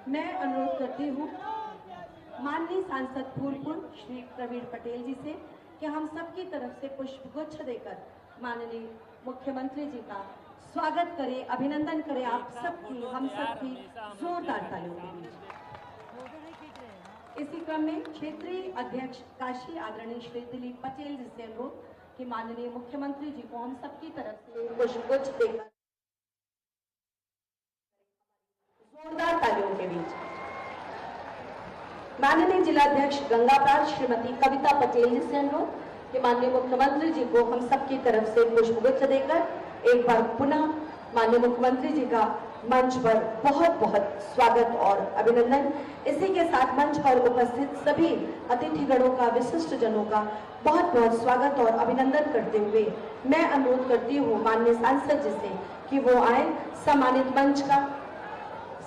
मैं अनुरोध करती हूँ माननीय सांसद फूलपुर श्री प्रवीण पटेल जी से कि हम सबकी तरफ से पुष्पगुच्छ देकर माननीय मुख्यमंत्री जी का स्वागत करें, अभिनंदन करें। आप सबकी, हम सबकी जोरदार तालियों के बीच। इसी क्रम में क्षेत्रीय अध्यक्ष काशी आदरणीय श्री दिलीप पटेल जी से अनुरोध कि माननीय मुख्यमंत्री जी को हम सबकी तरफ से पुष्पगुच्छ देकर जोरदार तालियों के बीच। माननीय जिलाध्यक्ष गंगापार श्रीमती कविता पटेल जी से अनुरोध कि माननीय मुख्यमंत्री जी को हम सबकी तरफ से पुष्पगुच्छ देकर एक बार पुनः माननीय मुख्यमंत्री जी का मंच पर बहुत बहुत स्वागत और अभिनंदन। इसी के साथ मंच पर उपस्थित सभी अतिथिगणों का, विशिष्ट जनों का बहुत बहुत स्वागत और अभिनंदन करते हुए मैं अनुरोध करती हूँ माननीय सांसद जी से कि वो आए, सम्मानित मंच का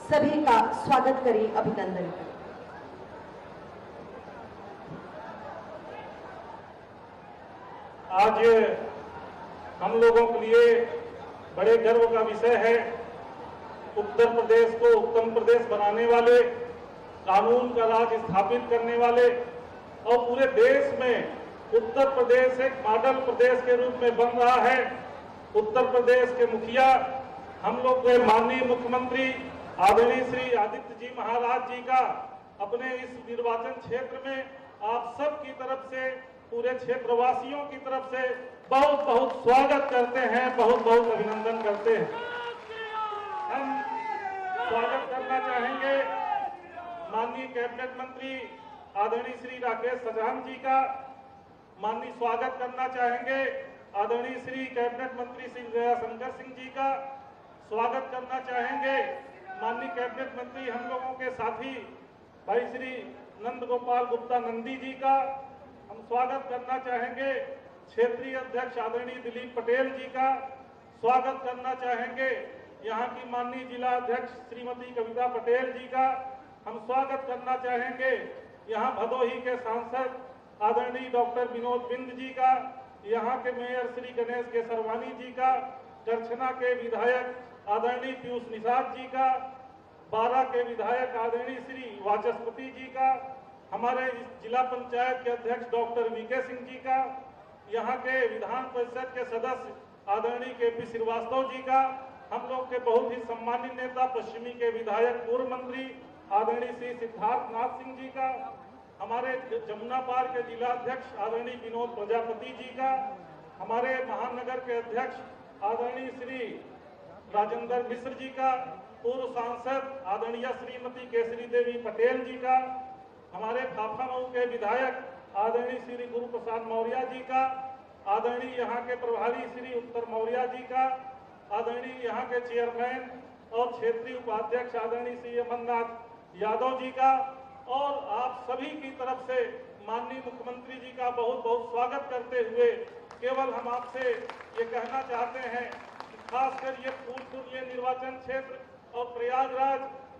सभी का स्वागत करें, अभिनंदन करें। आज हम लोगों के लिए बड़े गर्व का विषय है। उत्तर प्रदेश को उत्तम प्रदेश बनाने वाले, कानून का राज स्थापित करने वाले और पूरे देश में उत्तर प्रदेश एक मॉडल प्रदेश के रूप में बन रहा है। उत्तर प्रदेश के मुखिया हम लोग के माननीय मुख्यमंत्री आदरणीय श्री आदित्य जी महाराज जी का अपने इस निर्वाचन क्षेत्र में आप सब की तरफ से, पूरे क्षेत्रवासियों की तरफ से बहुत बहुत स्वागत करते हैं, बहुत बहुत अभिनंदन करते हैं। हम स्वागत करना चाहेंगे माननीय कैबिनेट मंत्री आदरणीय श्री राकेश सजान जी का, माननीय स्वागत करना चाहेंगे आदरणीय श्री कैबिनेट मंत्री श्री दयाशंकर सिंह जी का, स्वागत करना चाहेंगे माननीय कैबिनेट मंत्री हम लोगों के साथी भाई श्री नंद गोपाल गुप्ता नंदी जी का, हम स्वागत करना चाहेंगे क्षेत्रीय अध्यक्ष आदरणीय दिलीप पटेल जी का, स्वागत करना चाहेंगे यहाँ की माननीय जिला अध्यक्ष श्रीमती कविता पटेल जी का, हम स्वागत करना चाहेंगे यहाँ भदोही के सांसद आदरणीय डॉक्टर विनोद बिंद जी का, यहाँ के मेयर श्री गणेश केसरवानी जी का, करछना के विधायक आदरणीय पीयूष निषाद जी का, बारा के विधायक आदरणीय श्री वाचस्पति जी का, हमारे जिला पंचायत के अध्यक्ष डॉक्टर वीके सिंह जी का, यहाँ के विधान परिषद के सदस्य आदरणीय केपी श्रीवास्तव जी का, हम लोग के बहुत ही सम्मानित नेता पश्चिमी के विधायक पूर्व मंत्री आदरणीय श्री सिद्धार्थ नाथ सिंह जी का, हमारे जमुना पार के जिला अध्यक्ष आदरणीय विनोद प्रजापति जी का, हमारे महानगर के अध्यक्ष आदरणीय श्री राजेंद्र मिश्र जी का, पूर्व सांसद आदरणीय श्रीमती केसरी देवी पटेल जी का, हमारे फाफामऊ के विधायक आदरणीय श्री गुरु प्रसाद मौर्य जी का, आदरणीय यहाँ के प्रभारी श्री उत्तर मौर्य जी का, आदरणीय यहाँ के चेयरमैन और क्षेत्रीय उपाध्यक्ष आदरणीय श्री अमरनाथ यादव जी का, और आप सभी की तरफ से माननीय मुख्यमंत्री जी का बहुत बहुत स्वागत करते हुए केवल हम आपसे ये कहना चाहते हैं कि खासकर ये फूलपुर ये निर्वाचन क्षेत्र और प्रयागराज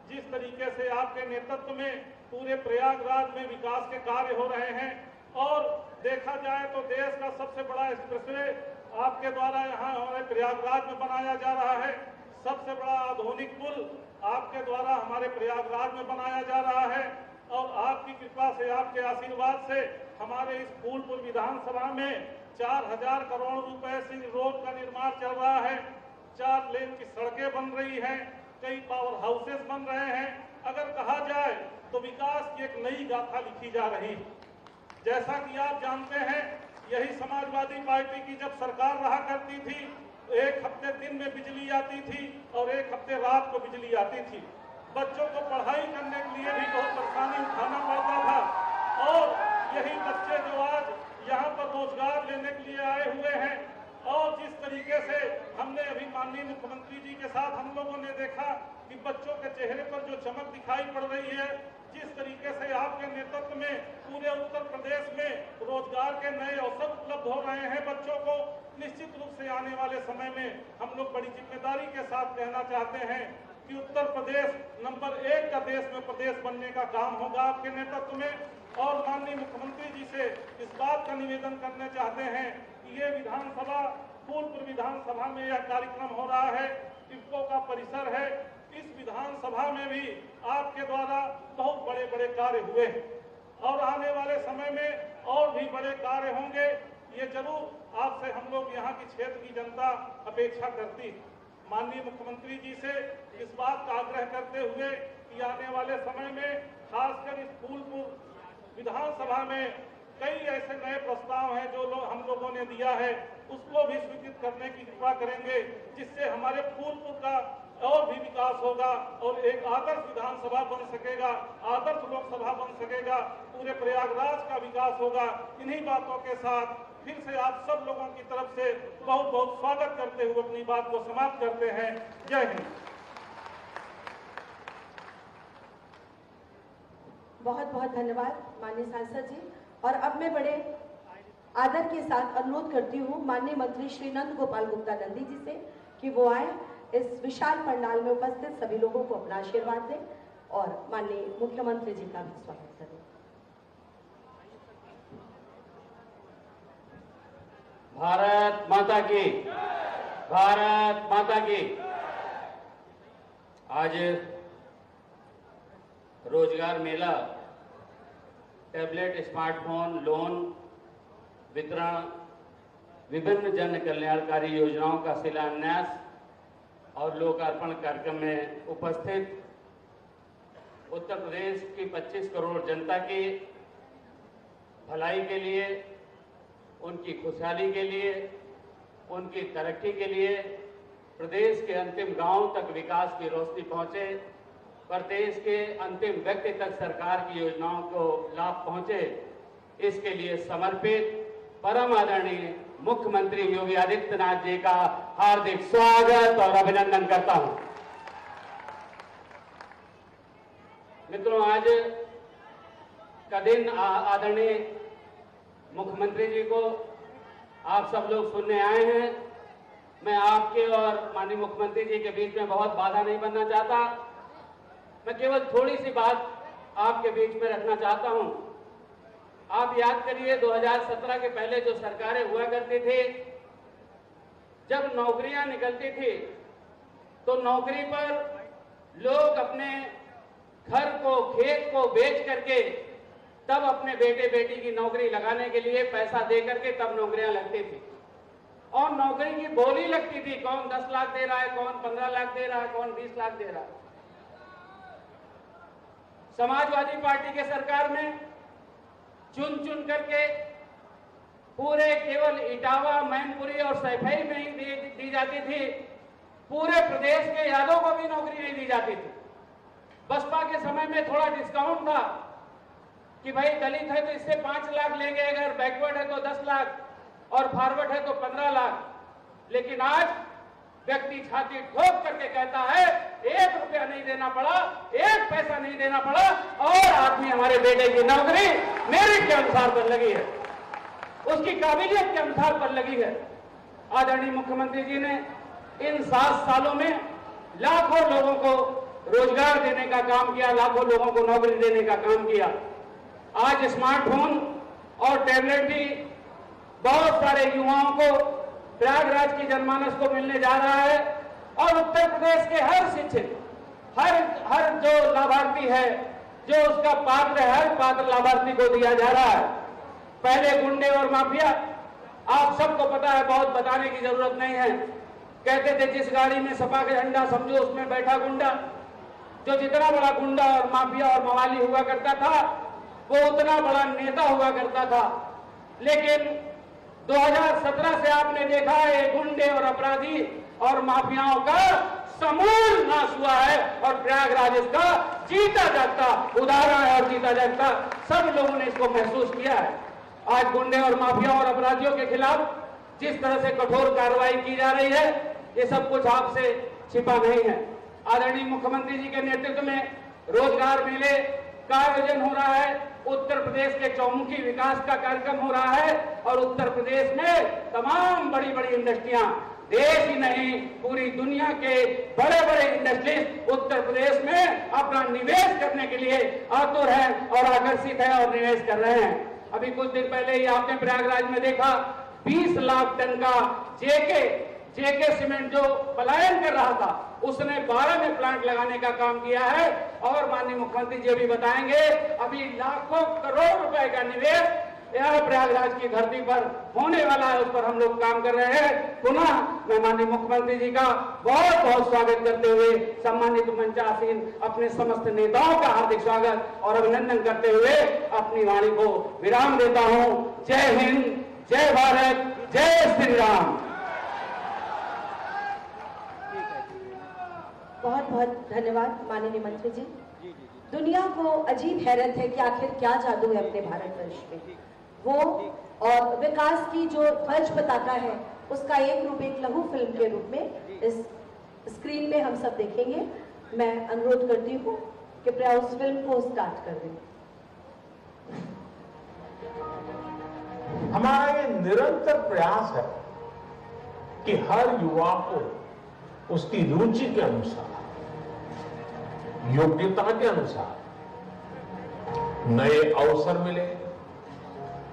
जिस तरीके से आपके नेतृत्व में पूरे प्रयागराज में विकास के कार्य हो रहे हैं, और देखा जाए तो देश का सबसे बड़ा एक्सप्रेसवे आपके द्वारा यहाँ हमारे प्रयागराज में बनाया जा रहा है, सबसे बड़ा आधुनिक पुल आपके द्वारा हमारे प्रयागराज में बनाया जा रहा है, और आपकी कृपा से, आपके आशीर्वाद से हमारे इस फूलपुर विधानसभा में 4000 करोड़ रुपए से रोड का निर्माण चल रहा है, 4 लेन की सड़कें बन रही हैं, कई पावर हाउसेस बन रहे हैं। अगर कहा जाए तो विकास की एक नई गाथा लिखी जा रही है। जैसा कि आप जानते हैं, यही समाजवादी पार्टी की जब सरकार रहा करती थी, एक हफ्ते दिन में बिजली आती थी और एक हफ्ते रात को बिजली आती थी। बच्चों को पढ़ाई करने के लिए भी बहुत परेशानी उठाना पड़ता था, और यही बच्चे जो आज यहाँ पर रोजगार लेने के लिए आए हुए हैं, और जिस तरीके से हमने अभी माननीय मुख्यमंत्री जी के साथ हम लोगों ने देखा कि बच्चों के चेहरे पर जो चमक दिखाई पड़ रही है, जिस तरीके से आपके नेतृत्व में पूरे उत्तर प्रदेश में रोजगार के नए अवसर उपलब्ध हो रहे हैं बच्चों को, निश्चित रूप से आने वाले समय में हम लोग बड़ी जिम्मेदारी के साथ कहना चाहते हैं कि उत्तर प्रदेश नंबर 1 का देश में प्रदेश बनने का काम होगा आपके नेतृत्व में। और माननीय मुख्यमंत्री जी से इस बात का निवेदन करना चाहते हैं कि ये विधानसभा, फूलपुर विधानसभा में यह कार्यक्रम हो रहा है, इफ्को का परिसर है, इस विधानसभा में भी आपके द्वारा बहुत बड़े बड़े कार्य हुए हैं और आने वाले समय में और भी बड़े कार्य होंगे। ये जरूर आपसे हम लोग यहाँ की क्षेत्र की जनता अपेक्षा करती है। माननीय मुख्यमंत्री जी से इस बात का आग्रह करते हुए कि आने वाले समय में खासकर इस फूलपुर विधानसभा में कई ऐसे नए प्रस्ताव हैं जो हम लोगों ने दिया है, उसको भी स्वीकृत करने की कृपा करेंगे, जिससे हमारे फूलपुर का और भी विकास होगा और एक आदर्श विधानसभा बन सकेगा, आदर्श लोकसभा बन सकेगा, पूरे प्रयागराज का विकास होगा। इन्हीं बातों के साथ फिर से आप सब लोगों की तरफ से बहुत बहुत स्वागत करते हुए अपनी बात को समाप्त करते हैं। जय हिंद। बहुत बहुत धन्यवाद माननीय सांसद जी। और अब मैं बड़े आदर के साथ अनुरोध करती हूँ माननीय मंत्री श्री नंद गोपाल गुप्ता नंदी जी से कि वो आए, इस विशाल पंडाल में उपस्थित सभी लोगों को अपना आशीर्वाद दें और माननीय मुख्यमंत्री जी का भी स्वागत करें। भारत माता की, भारत माता की। आज रोजगार मेला, टैबलेट, स्मार्टफोन, लोन वितरण, विभिन्न जन कल्याणकारी योजनाओं का शिलान्यास और लोकार्पण कार्यक्रम में उपस्थित उत्तर प्रदेश की 25 करोड़ जनता की भलाई के लिए, उनकी खुशहाली के लिए, उनकी तरक्की के लिए, प्रदेश के अंतिम गांव तक विकास की रोशनी पहुंचे, प्रदेश के अंतिम व्यक्ति तक सरकार की योजनाओं को लाभ पहुंचे, इसके लिए समर्पित परम आदरणीय मुख्यमंत्री योगी आदित्यनाथ जी का हार्दिक स्वागत और अभिनंदन करता हूं। मित्रों, आज का दिन आदरणीय मुख्यमंत्री जी को आप सब लोग सुनने आए हैं। मैं आपके और माननीय मुख्यमंत्री जी के बीच में बहुत बाधा नहीं बनना चाहता। मैं केवल थोड़ी सी बात आपके बीच में रखना चाहता हूं। आप याद करिए 2017 के पहले जो सरकारें हुआ करती थी, जब नौकरियां निकलती थी तो नौकरी पर लोग अपने घर को, खेत को बेच करके तब अपने बेटे बेटी की नौकरी लगाने के लिए पैसा दे करके तब नौकरियां लगती थी और नौकरी की बोली लगती थी। कौन 10 लाख दे रहा है, कौन 15 लाख दे रहा है, कौन 20 लाख दे रहा है। समाजवादी पार्टी के सरकार में चुन चुन करके पूरे केवल इटावा, मैनपुरी और सैफई में ही दी जाती थी। पूरे प्रदेश के यादव को भी नौकरी नहीं दी जाती थी। बसपा के समय में थोड़ा डिस्काउंट था कि भाई दलित है तो इससे 5 लाख लेंगे, अगर बैकवर्ड है तो 10 लाख और फॉरवर्ड है तो 15 लाख। लेकिन आज व्यक्ति छाती ठोक करके कहता है 1 रुपया नहीं देना पड़ा, 1 पैसा नहीं देना पड़ा और आदमी हमारे बेटे की नौकरी मेरिट के अनुसार पर लगी है, उसकी काबिलियत के अनुसार पर लगी है। आदरणीय मुख्यमंत्री जी ने इन 7 सालों में लाखों लोगों को रोजगार देने का काम किया, लाखों लोगों को नौकरी देने का काम किया। आज स्मार्टफोन और टैबलेट भी बहुत सारे युवाओं को प्रयागराज की जनमानस को मिलने जा रहा है और उत्तर प्रदेश के हर शिक्षित, हर जो लाभार्थी है, जो उसका पात्र है, हर पात्र लाभार्थी को दिया जा रहा है। पहले गुंडे और माफिया, आप सबको पता है, बहुत बताने की जरूरत नहीं है। कहते थे जिस गाड़ी में सपा का झंडा समझो उसमें बैठा गुंडा। जो जितना बड़ा गुंडा और माफिया और मवाली हुआ करता था वो उतना बड़ा नेता हुआ करता था। लेकिन 2017 से आपने देखा है गुंडे और अपराधी और माफियाओं का समूल नाश हुआ है और प्रयागराज इसका जीता जागता उदाहरण है और जीता जागता सब लोगों ने इसको महसूस किया है। आज गुंडे और माफिया और अपराधियों के खिलाफ जिस तरह से कठोर कार्रवाई की जा रही है, ये सब कुछ आपसे छिपा नहीं है। आदरणीय मुख्यमंत्री जी के नेतृत्व में रोजगार मेले का आयोजन हो रहा है, उत्तर प्रदेश के चौमुखी विकास का कार्यक्रम हो रहा है और उत्तर प्रदेश में तमाम बड़ी बड़ी इंडस्ट्रियां, देश ही नहीं पूरी दुनिया के बड़े बड़े इंडस्ट्रीज उत्तर प्रदेश में अपना निवेश करने के लिए आतुर है और आकर्षित है और निवेश कर रहे हैं। अभी कुछ दिन पहले ही आपने प्रयागराज में देखा 20 लाख टन का जेके सीमेंट जो पलायन कर रहा था उसने 12 में प्लांट लगाने का काम किया है। और माननीय मुख्यमंत्री जी भी बताएंगे, अभी लाखों करोड़ रुपए का निवेश यह प्रयागराज की धरती पर होने वाला है, उस पर हम लोग काम कर रहे हैं। पुनः मैं माननीय मुख्यमंत्री जी का बहुत बहुत स्वागत करते हुए सम्मानित मंचासीन अपने समस्त नेताओं का हार्दिक स्वागत और अभिनंदन करते हुए अपनी वाणी को विराम देता हूं। जय हिंद, जय भारत, जय श्री राम। बहुत बहुत धन्यवाद माननीय मंत्री जी। दुनिया को अजीब हैरत है कि आखिर क्या जादू है अपने भारतवर्ष में। वो और विकास की जो ध्वज पताका है उसका एक रूप एक लघु फिल्म के रूप में इस स्क्रीन में हम सब देखेंगे। मैं अनुरोध करती हूँ कि कृपया उस फिल्म को स्टार्ट कर दें। हमारा ये निरंतर प्रयास है कि हर युवा को उसकी रुचि के अनुसार, योग्यता के अनुसार नए अवसर मिले,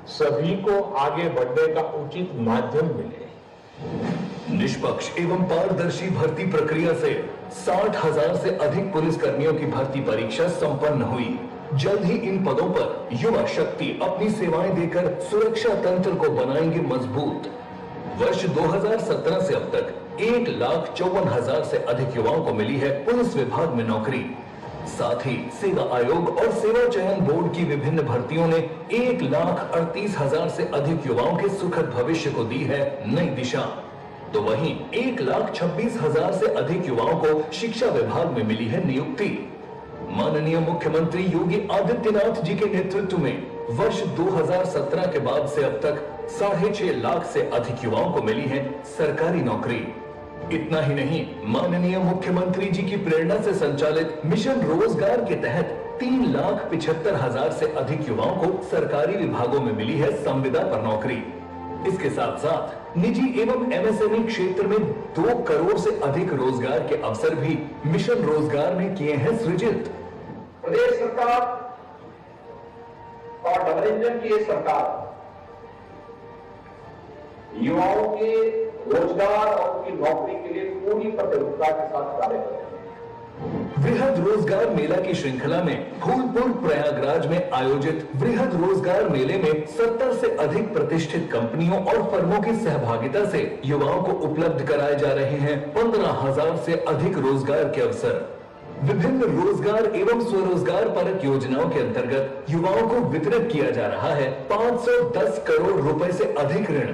सभी को आगे बढ़ने का उचित माध्यम मिले। निष्पक्ष एवं पारदर्शी भर्ती प्रक्रिया से 60,000 से अधिक पुलिसकर्मियों की भर्ती परीक्षा संपन्न हुई। जल्द ही इन पदों पर युवा शक्ति अपनी सेवाएं देकर सुरक्षा तंत्र को बनाएंगे मजबूत। वर्ष 2017 से अब तक 1,54,000 से अधिक युवाओं को मिली है पुलिस विभाग में नौकरी। साथ ही सेवा आयोग और सेवा चयन बोर्ड की विभिन्न भर्तियों ने 1,38,000 से अधिक युवाओं के सुखद भविष्य को दी है नई दिशा। तो वहीं 1,26,000 से अधिक युवाओं को शिक्षा विभाग में मिली है नियुक्ति। माननीय मुख्यमंत्री योगी आदित्यनाथ जी के नेतृत्व में वर्ष 2017 के बाद से अब तक 6.5 लाख से अधिक युवाओं को मिली है सरकारी नौकरी। इतना ही नहीं, माननीय मुख्यमंत्री जी की प्रेरणा से संचालित मिशन रोजगार के तहत 3,75,000 से अधिक युवाओं को सरकारी विभागों में मिली है संविदा पर नौकरी। इसके साथ साथ निजी एवं एमएसएमई क्षेत्र में 2 करोड़ से अधिक रोजगार के अवसर भी मिशन रोजगार में किए हैं सृजित। प्रदेश सरकार और डबल इंजन की ये सरकार युवाओं के रोजगार और उनकी नौकरी के लिए पूरी प्रतिबद्धता के साथ कार्य कर रहे हैं। वृहद रोजगार मेला की श्रृंखला में फूलपुर प्रयागराज में आयोजित वृहद रोजगार मेले में 70 से अधिक प्रतिष्ठित कंपनियों और फर्मों की सहभागिता से युवाओं को उपलब्ध कराए जा रहे हैं 15,000 से अधिक रोजगार के अवसर। विभिन्न रोजगार एवं स्वरोजगार परक योजनाओं के अंतर्गत युवाओं को वितरित किया जा रहा है 510 करोड़ रुपए से अधिक ऋण।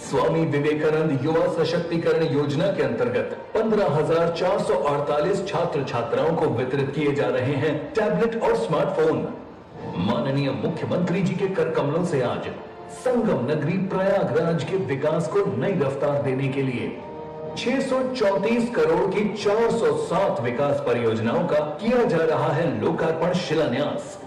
स्वामी विवेकानंद युवा सशक्तिकरण योजना के अंतर्गत 15,448 छात्र छात्राओं को वितरित किए जा रहे हैं टैबलेट और स्मार्टफोन। माननीय मुख्यमंत्री जी के कर कमलों से आज संगम नगरी प्रयागराज के विकास को नई रफ्तार देने के लिए 634 करोड़ की 407 विकास परियोजनाओं का किया जा रहा है लोकार्पण शिलान्यास।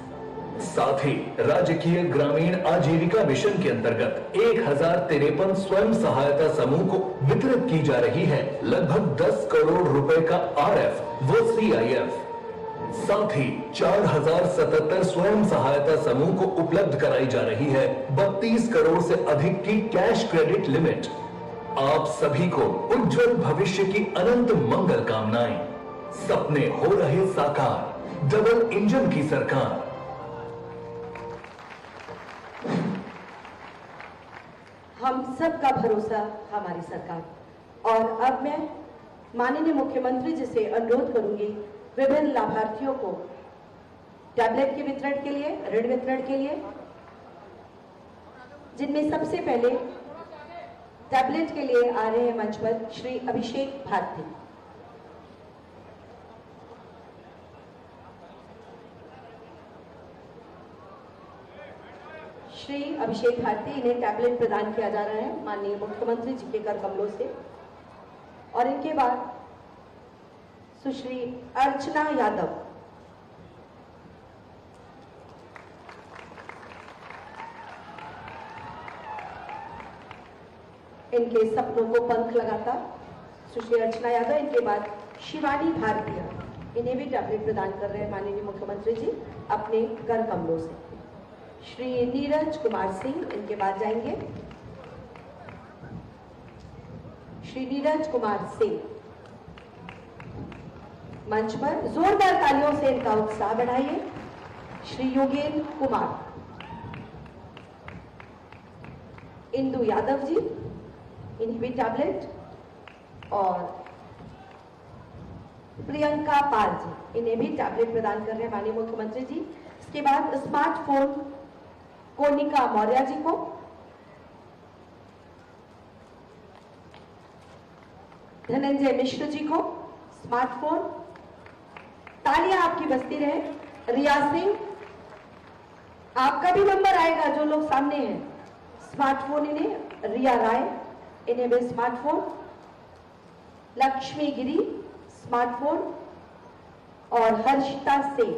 साथ ही राजकीय ग्रामीण आजीविका मिशन के अंतर्गत 1053 स्वयं सहायता समूह को वितरित की जा रही है लगभग 10 करोड़ रुपए का आरएफ व सीआईएफ। साथ ही 4,077 स्वयं सहायता समूह को उपलब्ध कराई जा रही है 32 करोड़ से अधिक की कैश क्रेडिट लिमिट। आप सभी को उज्जवल भविष्य की अनंत मंगल कामनाएं। सपने हो रहे साकार, डबल इंजन की सरकार। हम सब का भरोसा हमारी सरकार। और अब मैं माननीय मुख्यमंत्री जी से अनुरोध करूंगी विभिन्न लाभार्थियों को टैबलेट के वितरण के लिए, ऋण वितरण के लिए, जिनमें सबसे पहले टैबलेट के लिए आ रहे हैं मंच पर श्री अभिषेक भारती। श्री अभिषेक भारती, इन्हें टैबलेट प्रदान किया जा रहा है माननीय मुख्यमंत्री जी के कर कमलों से। और इनके बाद सुश्री अर्चना यादव, इनके सपनों को पंख लगाता सुश्री अर्चना यादव। इनके बाद शिवानी भारतीय, इन्हें भी टैबलेट प्रदान कर रहे हैं माननीय मुख्यमंत्री जी अपने कर कमलों से। श्री नीरज कुमार सिंह इनके बाद जाएंगे। श्री नीरज कुमार सिंह। मंच पर जोरदार तालियों से इनका उत्साह बढ़ाइए। श्री योगेंद्र कुमार। इंदु यादव जी, इन्हें भी टैबलेट। और प्रियंका पाल जी, इन्हें भी टैबलेट प्रदान कर रहे हैं माननीय मुख्यमंत्री जी। इसके बाद स्मार्टफोन कोनिका मौर्य जी को, धनंजय मिश्र जी को स्मार्टफोन। तालियां आपकी बजती रहे। रिया सिंह, आपका भी नंबर आएगा, जो लोग सामने हैं। स्मार्टफोन इन्हें। रिया राय, इन्हें भी स्मार्टफोन। लक्ष्मी गिरी स्मार्टफोन। और हर्षिता सिंह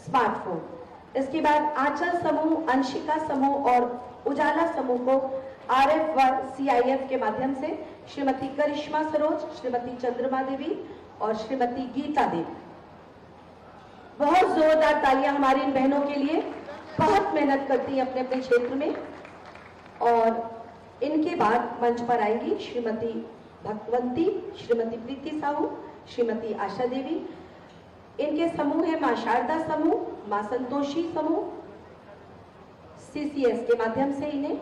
स्मार्टफोन। इसके बाद आंचल समूह, अंशिका समूह और उजाला समूह को RF व CIF के माध्यम से श्रीमती करिश्मा सरोज, श्रीमती चंद्रमा देवी और श्रीमती गीता देवी। बहुत जोरदार तालियां हमारी इन बहनों के लिए। बहुत मेहनत करती हैं अपने अपने क्षेत्र में। और इनके बाद मंच पर आएंगी श्रीमती भगवंती, श्रीमती प्रीति साहू, श्रीमती आशा देवी। इनके समूह है मां शारदा समूह, मां संतोषी समूह, CCS के माध्यम से इन्हें।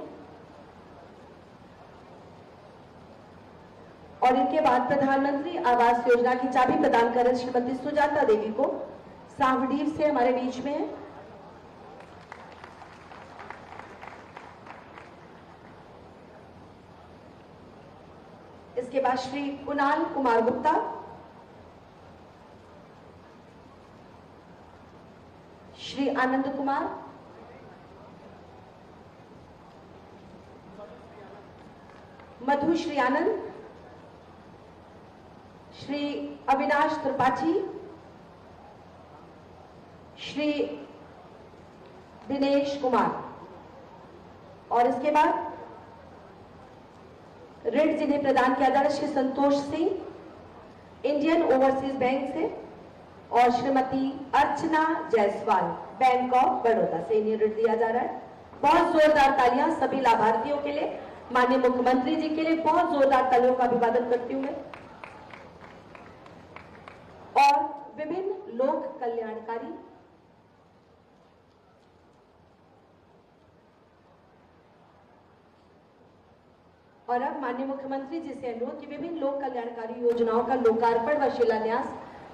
और इनके बाद प्रधानमंत्री आवास योजना की चाबी प्रदान कर श्रीमती सुजाता देवी को सांवडीव से हमारे बीच में है। इसके बाद श्री कुणाल कुमार गुप्ता, श्री आनंद कुमार, मधुश्री आनंद, श्री अविनाश त्रिपाठी, श्री दिनेश कुमार। और इसके बाद ऋण जिन्हें प्रदान किया जा रहा है Shri Santosh Singh Indian overseas bank से और श्रीमती अर्चना जायसवाल बैंक ऑफ बड़ौदा से इन्हें ऋण दिया जा रहा है। बहुत जोरदार तालियां सभी लाभार्थियों के लिए, माननीय मुख्यमंत्री जी के लिए बहुत जोरदार तालियों का अभिवादन करती हूं मैं। और विभिन्न लोक कल्याणकारी और अब माननीय मुख्यमंत्री जी से अनुरोध कि विभिन्न लोक कल्याणकारी योजनाओं का लोकार्पण व शिलान्यास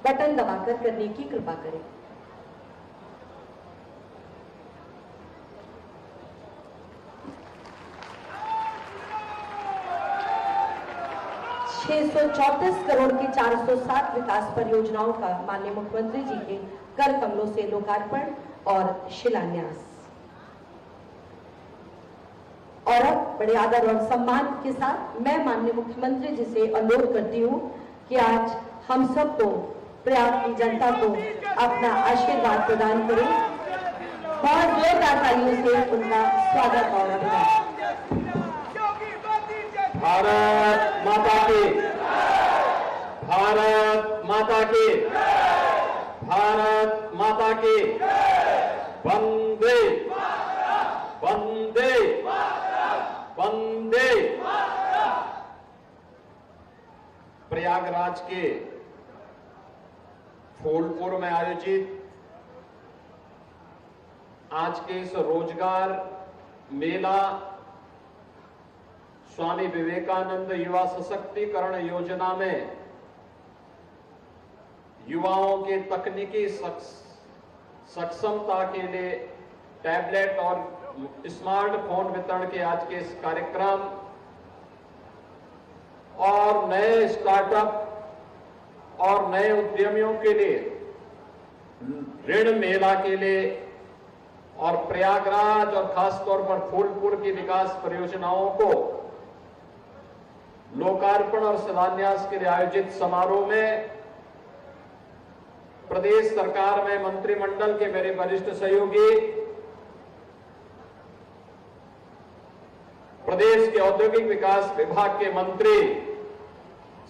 बटन दबाकर करने की कृपा करें। करोड़ की 407 विकास परियोजनाओं का माननीय मुख्यमंत्री जी के कर कमलों से लोकार्पण और शिलान्यास। और अब बड़े आदर और सम्मान के साथ मैं माननीय मुख्यमंत्री जी से अनुरोध करती हूँ कि आज हम सबको प्रयाग की जनता को अपना आशीर्वाद प्रदान करें। बहुत जोरदार तालियों से उनका स्वागत और अभिनंदन। भारत माता की, भारत माता की, भारत माता की। वंदे वंदे वंदे। प्रयागराज के फूलपुर में आयोजित आज के इस रोजगार मेला स्वामी विवेकानंद युवा सशक्तिकरण योजना में युवाओं के तकनीकी सक्षमता के लिए टैबलेट और स्मार्टफोन वितरण के आज के इस कार्यक्रम और नए स्टार्टअप और नए उद्यमियों के लिए ऋण मेला के लिए और प्रयागराज और खासतौर पर फूलपुर की विकास परियोजनाओं को लोकार्पण और शिलान्यास के लिए आयोजित समारोह में प्रदेश सरकार में मंत्रिमंडल के मेरे वरिष्ठ सहयोगी, प्रदेश के औद्योगिक विकास विभाग के मंत्री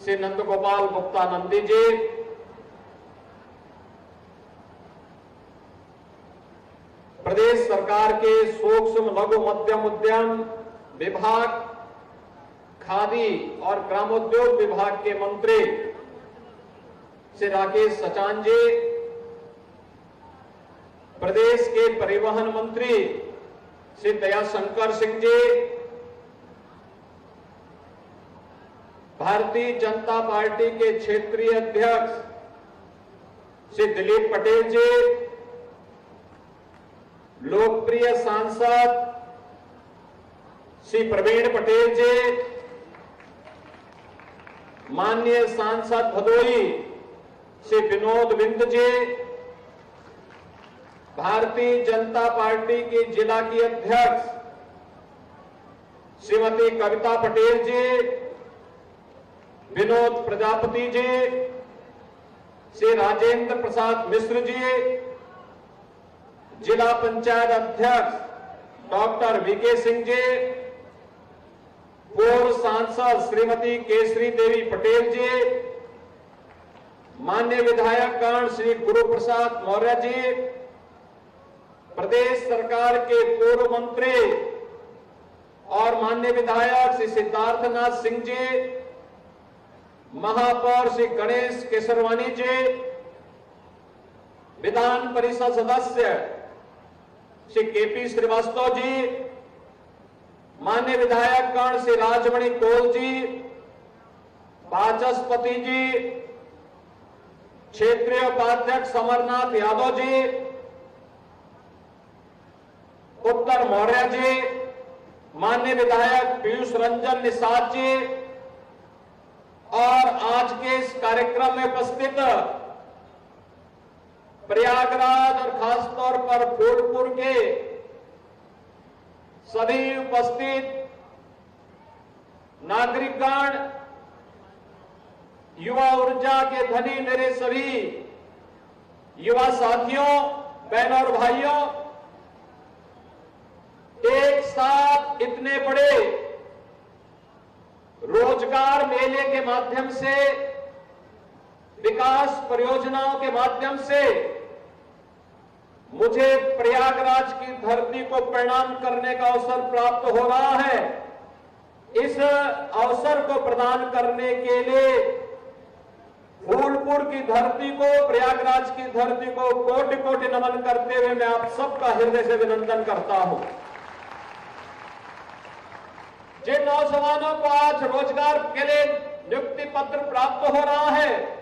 श्री नंदगोपाल गुप्ता नंदी जी, प्रदेश सरकार के सूक्ष्म लघु मध्यम उद्यम विभाग खादी और ग्रामोद्योग विभाग के मंत्री श्री राकेश सचान जी, प्रदेश के परिवहन मंत्री श्री दयाशंकर सिंह जी, भारतीय जनता पार्टी के क्षेत्रीय अध्यक्ष श्री दिलीप पटेल जी, लोकप्रिय सांसद श्री प्रवीण पटेल जी, माननीय सांसद भदोई श्री विनोद बिंद जी, भारतीय जनता पार्टी की जिला की अध्यक्ष श्रीमती कविता पटेल जी, विनोद प्रजापति जी, श्री राजेंद्र प्रसाद मिश्र जी, जिला पंचायत अध्यक्ष डॉक्टर वीके सिंह जी, पूर्व सांसद श्रीमती केसरी देवी पटेल जी, माननीय विधायकगण श्री गुरु प्रसाद मौर्य जी, प्रदेश सरकार के पूर्व मंत्री और माननीय विधायक श्री सिद्धार्थनाथ सिंह जी, महापौर श्री गणेश केसरवानी जी, विधान परिषद सदस्य श्री केपी श्रीवास्तव जी, माननीय विधायकगण श्री राजमणि कोल जी, वाचस्पति जी, क्षेत्रीय उपाध्यक्ष अमरनाथ यादव जी, उत्तर मौर्य जी, माननीय विधायक पीयूष रंजन निषाद जी और आज के इस कार्यक्रम में उपस्थित प्रयागराज और खासतौर पर फूलपुर के सभी उपस्थित नागरिकगण, युवा ऊर्जा के धनी मेरे सभी युवा साथियों, बहनों और भाइयों, एक साथ इतने बड़े रोजगार मेले के माध्यम से, विकास परियोजनाओं के माध्यम से मुझे प्रयागराज की धरती को प्रणाम करने का अवसर प्राप्त हो रहा है। इस अवसर को प्रदान करने के लिए फूलपुर की धरती को, प्रयागराज की धरती को कोटि कोटि नमन करते हुए मैं आप सबका हृदय से अभिनंदन करता हूं। जिन नौजवानों को आज रोजगार के लिए नियुक्ति पत्र प्राप्त हो रहा है,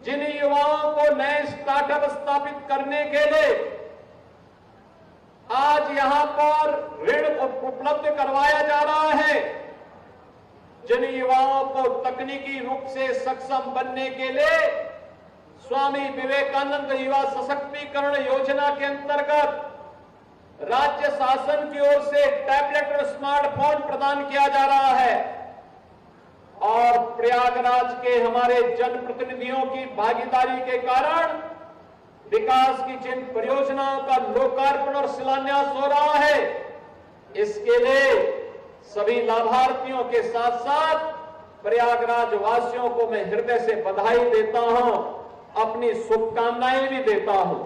जिन युवाओं को नए स्टार्टअप स्थापित करने के लिए आज यहां पर ऋण उपलब्ध करवाया जा रहा है, जिन युवाओं को तकनीकी रूप से सक्षम बनने के लिए स्वामी विवेकानंद युवा सशक्तिकरण योजना के अंतर्गत राज्य शासन की ओर से टैबलेट और स्मार्टफोन प्रदान किया जा रहा है और प्रयागराज के हमारे जनप्रतिनिधियों की भागीदारी के कारण विकास की जिन परियोजनाओं का लोकार्पण और शिलान्यास हो रहा है, इसके लिए सभी लाभार्थियों के साथ साथ प्रयागराज वासियों को मैं हृदय से बधाई देता हूं, अपनी शुभकामनाएं भी देता हूं।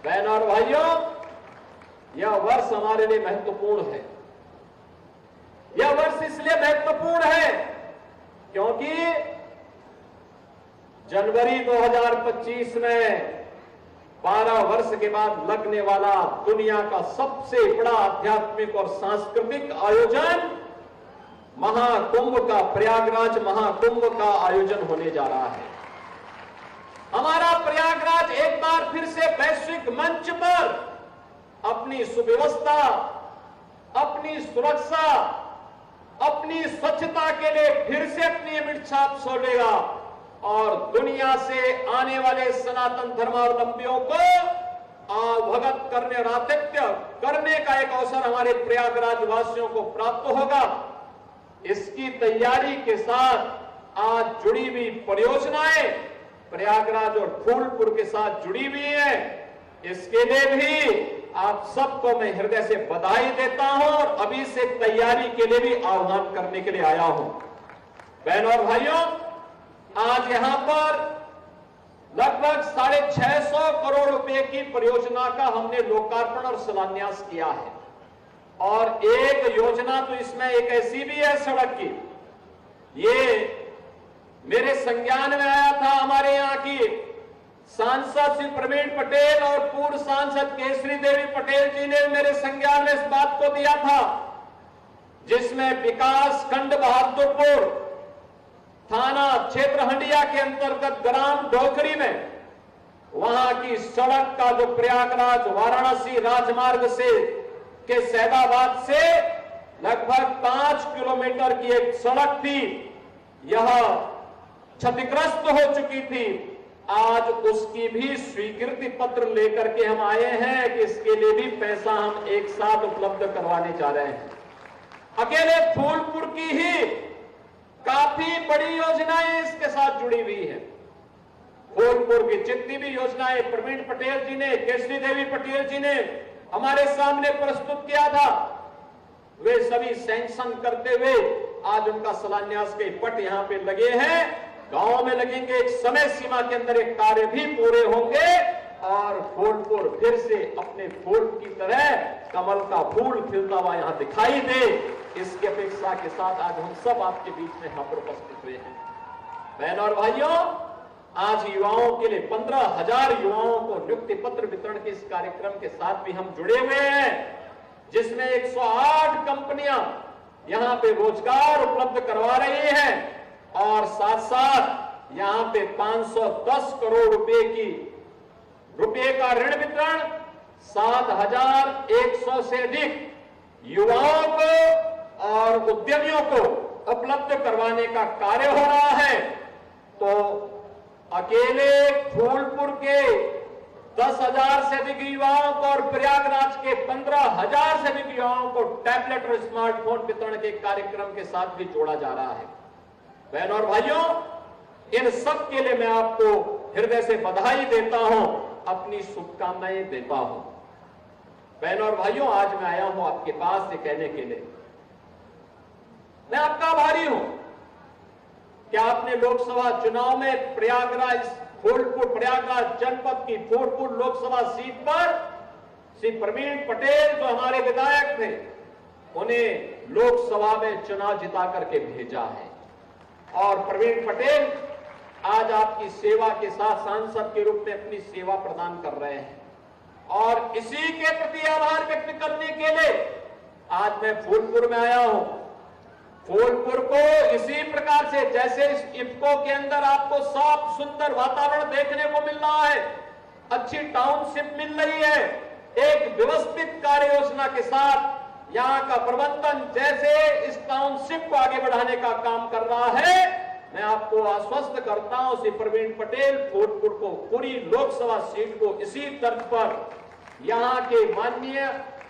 बहनों और भाइयों, यह वर्ष हमारे लिए महत्वपूर्ण है। यह वर्ष इसलिए महत्वपूर्ण है क्योंकि जनवरी 2025 में 12 वर्ष के बाद लगने वाला दुनिया का सबसे बड़ा आध्यात्मिक और सांस्कृतिक आयोजन महाकुंभ का, प्रयागराज महाकुंभ का आयोजन होने जा रहा है। हमारा प्रयागराज एक बार फिर से वैश्विक मंच पर अपनी सुव्यवस्था, अपनी सुरक्षा, अपनी स्वच्छता के लिए फिर से अपनी अमिट छाप छोड़ेगा और दुनिया से आने वाले सनातन धर्मावलंबियों को अवगत करने और आतिथ्य करने का एक अवसर हमारे प्रयागराज वासियों को प्राप्त होगा। इसकी तैयारी के साथ आज जुड़ी हुई परियोजनाएं प्रयागराज और फूलपुर के साथ जुड़ी हुई हैं। इसके लिए भी आप सबको मैं हृदय से बधाई देता हूं और अभी से तैयारी के लिए भी आह्वान करने के लिए आया हूं। बहनों और भाइयों, आज यहां पर लगभग 650 करोड़ रुपए की परियोजना का हमने लोकार्पण और शिलान्यास किया है और एक योजना तो इसमें एक ऐसी भी है सड़क की, ये मेरे संज्ञान में आया था। हमारे यहाँ की सांसद श्री प्रवीण पटेल और पूर्व सांसद केसरी देवी पटेल जी ने मेरे संज्ञान में इस बात को दिया था, जिसमें विकास खंड बहादुरपुर थाना क्षेत्र हंडिया के अंतर्गत ग्राम डोकरी में वहां की सड़क का जो प्रयागराज वाराणसी राजमार्ग से के सैदाबाद से लगभग 5 किलोमीटर की एक सड़क थी, यह क्षतिग्रस्त हो चुकी थी। आज उसकी भी स्वीकृति पत्र लेकर के हम आए हैं कि इसके लिए भी पैसा हम एक साथ उपलब्ध करवाने जा रहे हैं। अकेले फूलपुर की ही काफी बड़ी योजनाएं इसके साथ जुड़ी हुई है। फूलपुर की जितनी भी योजनाएं प्रवीण पटेल जी ने, केसरी देवी पटेल जी ने हमारे सामने प्रस्तुत किया था, वे सभी सैंक्शन करते हुए आज उनका शिलान्यास के पट यहां पे लगे हैं। गांव में लगेंगे, एक समय सीमा के अंदर एक कार्य भी पूरे होंगे और फूलपुर फिर से अपने फूल की तरह कमल का फूल खिलता हुआ यहां दिखाई दे, इसकी अपेक्षा के साथ आज हम सब आपके बीच में यहां पर उपस्थित हुए हैं। बहनों और भाइयों, आज युवाओं के लिए 15,000 युवाओं को नियुक्ति पत्र वितरण के इस कार्यक्रम के साथ भी हम जुड़े हुए हैं, जिसमें 108 कंपनियां यहां पे रोजगार उपलब्ध करवा रही हैं और साथ साथ यहां पे 510 करोड़ रुपए का ऋण वितरण 7,100 से अधिक युवाओं को और उद्यमियों को उपलब्ध करवाने का कार्य हो रहा है। तो अकेले फूलपुर के 10,000 से अधिक युवाओं को और प्रयागराज के 15,000 से अधिक युवाओं को टैबलेट और स्मार्टफोन वितरण के कार्यक्रम के साथ भी जोड़ा जा रहा है। बहनों और भाइयों, इन सब के लिए मैं आपको हृदय से बधाई देता हूं, अपनी शुभकामनाएं देता हूं। बहनों और भाइयों, आज मैं आया हूं आपके पास ये कहने के लिए, मैं आपका आभारी हूं कि आपने लोकसभा चुनाव में प्रयागराज जनपद की फूलपुर लोकसभा सीट पर श्री प्रवीण पटेल जो हमारे विधायक थे, उन्हें लोकसभा में चुनाव जिता करके भेजा है। और प्रवीण पटेल आज आपकी सेवा के साथ सांसद के रूप में अपनी सेवा प्रदान कर रहे हैं और इसी के प्रति आभार व्यक्त करने के लिए आज मैं फूलपुर में आया हूं। फूलपुर को इसी प्रकार से, जैसे इस इफ्को के अंदर आपको साफ सुंदर वातावरण देखने को मिल रहा है, अच्छी टाउनशिप मिल रही है, एक व्यवस्थित कार्य योजना के साथ यहां का प्रबंधन जैसे इस टाउनशिप को आगे बढ़ाने का काम कर रहा है, मैं आपको आश्वस्त करता हूं श्री प्रवीण पटेल फूलपुर को पूरी लोकसभा सीट को इसी तर्ज पर यहां के माननीय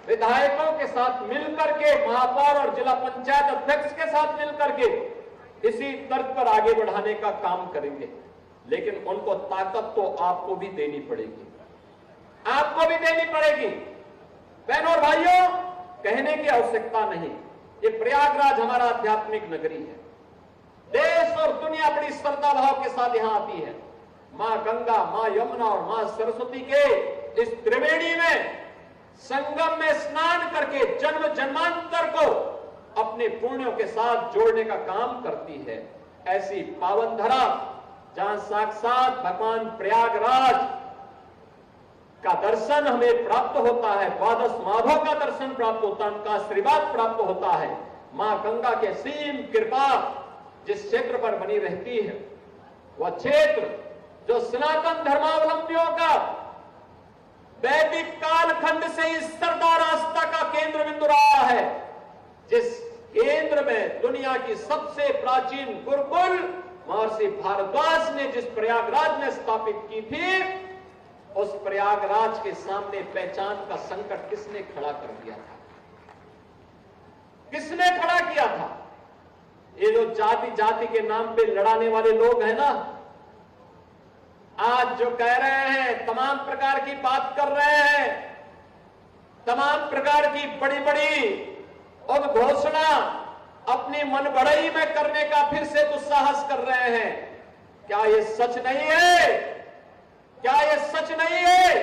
विधायकों के साथ मिलकर के, महापौर और जिला पंचायत अध्यक्ष के साथ मिलकर के इसी तर्ज पर आगे बढ़ाने का काम करेंगे। लेकिन उनको ताकत तो आपको भी देनी पड़ेगी, आपको भी देनी पड़ेगी। बहनों और भाइयों, कहने की आवश्यकता नहीं, ये प्रयागराज हमारा आध्यात्मिक नगरी है। देश और दुनिया बड़ी श्रद्धा भाव के साथ यहां आती है। मां गंगा, मां यमुना और मां सरस्वती के इस त्रिवेणी में संगम में स्नान करके जन्म जन्मांतर को अपने पुण्यों के साथ जोड़ने का काम करती है। ऐसी पावन धरा जहां साक्षात भगवान प्रयागराज का दर्शन हमें प्राप्त होता है, द्वादश माधव का दर्शन प्राप्त होता है, उनका आशीर्वाद प्राप्त होता है। मां गंगा के सीम कृपा जिस क्षेत्र पर बनी रहती है, वह क्षेत्र जो सनातन धर्मावलंबियों का वैदिक कालखंड से इस सरदार आस्था का केंद्र बिंदु रहा है, जिस केंद्र में दुनिया की सबसे प्राचीन गुरुकुल महर्षि भारद्वाज ने जिस प्रयागराज में स्थापित की थी, उस प्रयागराज के सामने पहचान का संकट किसने खड़ा कर दिया था? किसने खड़ा किया था? ये जो जाति जाति के नाम पे लड़ाने वाले लोग हैं ना, आज जो कह रहे हैं, तमाम प्रकार की बात कर रहे हैं, तमाम प्रकार की बड़ी बड़ी उद्घोषणा अपनी मनबड़ई में करने का फिर से दुस्साहस कर रहे हैं। क्या ये सच नहीं है? क्या ये सच नहीं है?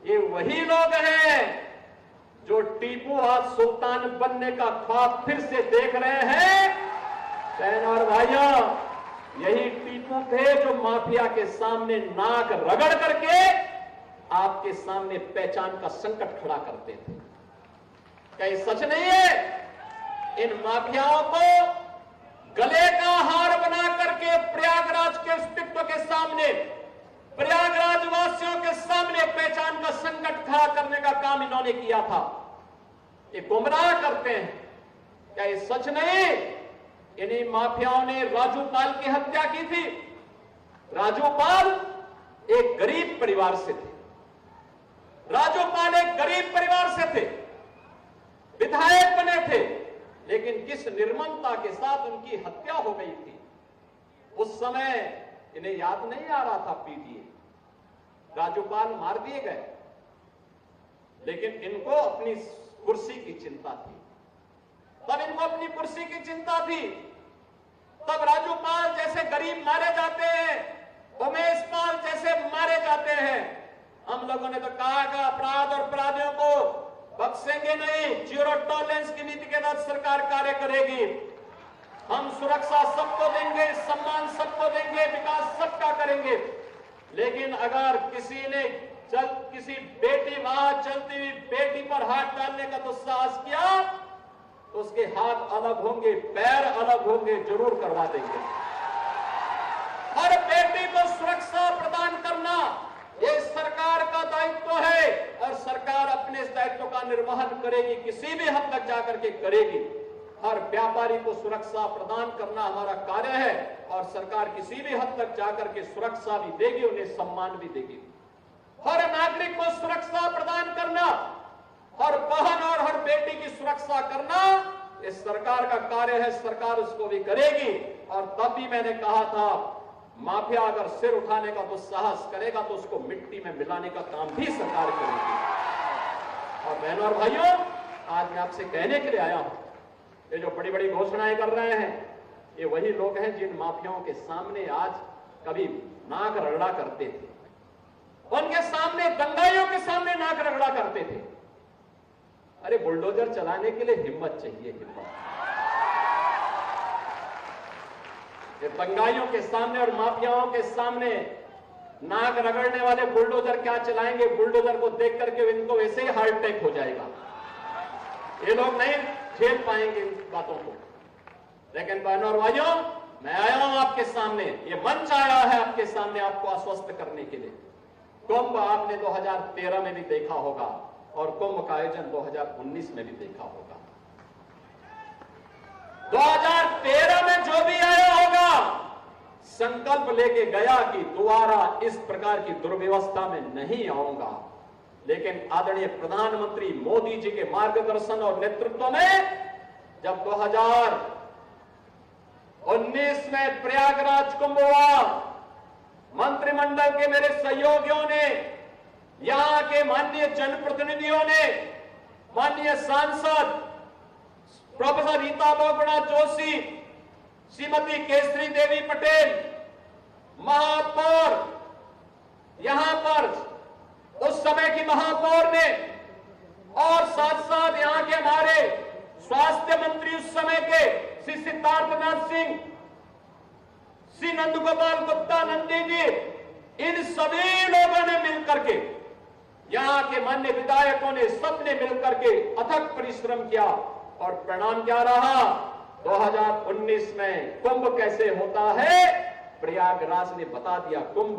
ये वही लोग हैं जो टीपू आज सुल्तान बनने का ख्वाब फिर से देख रहे हैं, बहन और भाइयों, यही टीपू थे जो माफिया के सामने नाक रगड़ करके आपके सामने पहचान का संकट खड़ा करते थे। क्या ये सच नहीं है? इन माफियाओं को गले का हार बना करके प्रयागराज के अस्तित्व के सामने, प्रयागराज वासियों के सामने पहचान का संकट खड़ा करने का काम इन्होंने किया था। ये गुमराह करते हैं। क्या ये सच नहीं? इन्हीं माफियाओं ने राजूपाल की हत्या की थी। राजूपाल एक गरीब परिवार से थे। राजूपाल एक गरीब परिवार से थे, विधायक बने थे, लेकिन किस निर्ममता के साथ उनकी हत्या हो गई थी। उस समय इन्हें याद नहीं आ रहा था पीटीए, राजूपाल मार दिए गए, लेकिन इनको अपनी कुर्सी की चिंता थी। तब इनको अपनी कुर्सी की चिंता थी। तब राजूपाल जैसे गरीब मारे जाते हैं, उमेश पाल जैसे मारे जाते हैं। हम लोगों ने तो कहा कि अपराध और अपराधियों को बख्शेंगे नहीं, जीरो टॉलरेंस की नीति के तहत सरकार कार्य करेगी। हम सुरक्षा सबको देंगे, सम्मान सबको देंगे, विकास सबका करेंगे। लेकिन अगर किसी ने किसी बेटी वहां चलती हुई बेटी पर हाथ डालने का दुस्साहस किया तो उसके हाथ अलग होंगे, पैर अलग होंगे, जरूर करवा देंगे। हर बेटी को सुरक्षा प्रदान करना ये सरकार का दायित्व है और सरकार अपने इस दायित्व का निर्वहन करेगी, किसी भी हद तक जाकर के करेगी। हर व्यापारी को सुरक्षा प्रदान करना हमारा कार्य है और सरकार किसी भी हद तक जाकर के सुरक्षा भी देगी, उन्हें सम्मान भी देगी। हर नागरिक को सुरक्षा प्रदान करना, हर बहन और हर बेटी की सुरक्षा करना इस सरकार का कार्य है, सरकार उसको भी करेगी। और तब भी मैंने कहा था, माफिया अगर सिर उठाने का दुस्साहस करेगा तो उसको मिट्टी में मिलाने का काम भी सरकार करेगी। और बहनों और भाइयों, आज मैं आपसे कहने के लिए आया हूं, ये जो बड़ी बड़ी घोषणाएं कर रहे हैं, ये वही लोग हैं जिन माफियाओं के सामने आज कभी नाक रगड़ा करते थे, उनके सामने, दंगाइयों के सामने नाक रगड़ा करते थे। अरे बुलडोजर चलाने के लिए हिम्मत चाहिए, हिम्मत। ये दंगाइयों के सामने और माफियाओं के सामने नाक रगड़ने वाले बुलडोजर क्या चलाएंगे? बुलडोजर को देख करके इनको वैसे ही हार्ट अटैक हो जाएगा। ये लोग नहीं झेल पाएंगे इन बातों को। लेकिन बहनों और भाइयों, मैं आया हूं आपके सामने, ये मंच आया है आपके सामने आपको आश्वस्त करने के लिए। कुंभ आपने 2013 में भी देखा होगा और कुंभ का आयोजन 2019 में भी देखा होगा। 2013 में जो भी आया होगा संकल्प लेके गया कि दोबारा इस प्रकार की दुर्व्यवस्था में नहीं आऊंगा। लेकिन आदरणीय प्रधानमंत्री मोदी जी के मार्गदर्शन और नेतृत्व में जब 2019 में प्रयागराज कुंभ हुआ, मंत्रिमंडल के मेरे सहयोगियों ने, यहां के माननीय जनप्रतिनिधियों ने, माननीय सांसद प्रोफेसर रीता बहुगुणा जोशी, श्रीमती केसरी देवी पटेल, महापौर, यहां पर उस समय की महापौर ने, और साथ साथ यहां के हमारे स्वास्थ्य मंत्री उस समय के श्री सिद्धार्थनाथ सिंह, श्री नंदगोपाल गुप्ता नंदी जी, इन सभी लोगों ने मिलकर के, यहां के माननीय विधायकों ने, सबने मिलकर के अथक परिश्रम किया और परिणाम क्या रहा? 2019 में कुंभ कैसे होता है प्रयागराज ने बता दिया। कुंभ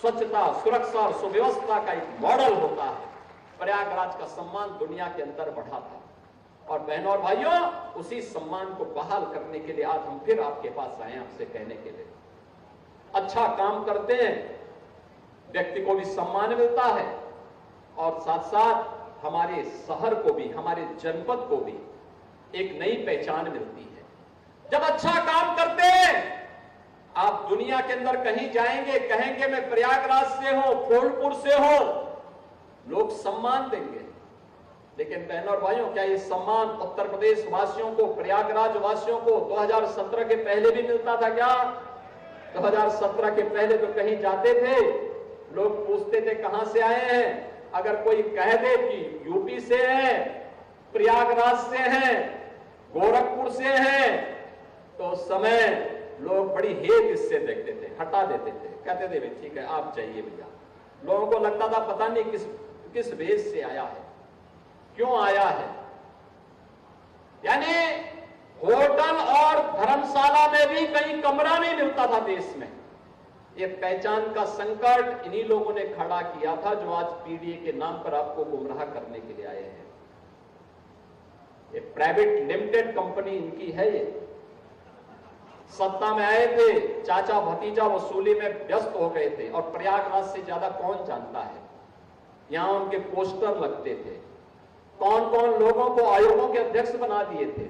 स्वच्छता, सुरक्षा और सुव्यवस्था का एक मॉडल होता है। प्रयागराज का सम्मान दुनिया के अंदर बढ़ा था। और बहनों और भाइयों, उसी सम्मान को बहाल करने के लिए आज हम फिर आपके पास आए, आपसे कहने के लिए, अच्छा काम करते हैं, व्यक्ति को भी सम्मान मिलता है और साथ साथ हमारे शहर को भी, हमारे जनपद को भी एक नई पहचान मिलती है। जब अच्छा काम करते हैं, आप दुनिया के अंदर कहीं जाएंगे, कहेंगे मैं प्रयागराज से हूं, फूलपुर से हूं, लोग सम्मान देंगे। लेकिन बहनों और भाइयों, क्या ये सम्मान उत्तर प्रदेश वासियों को, प्रयागराज वासियों को 2017 के पहले भी मिलता था क्या? 2017 के पहले तो कहीं जाते थे, लोग पूछते थे कहां से आए हैं। अगर कोई कह दे कि यूपी से है प्रयागराज से हैं, गोरखपुर से हैं, तो उस समय लोग बड़ी हेत इससे देखते थे, हटा देते थे, कहते थे भाई ठीक है आप जाइए भैया। लोगों को लगता था पता नहीं किस वेश से आया है, क्यों आया है। यानी होटल और धर्मशाला में भी कहीं कमरा नहीं मिलता था देश में। ये पहचान का संकट इन्हीं लोगों ने खड़ा किया था जो आज पीडीए के नाम पर आपको गुमराह करने के लिए आए हैं। ये प्राइवेट लिमिटेड कंपनी इनकी है। ये सत्ता में आए थे, चाचा भतीजा वसूली में व्यस्त हो गए थे, और प्रयागराज से ज्यादा कौन जानता है। यहां उनके पोस्टर लगते थे, कौन कौन लोगों को आयोगों के अध्यक्ष बना दिए थे,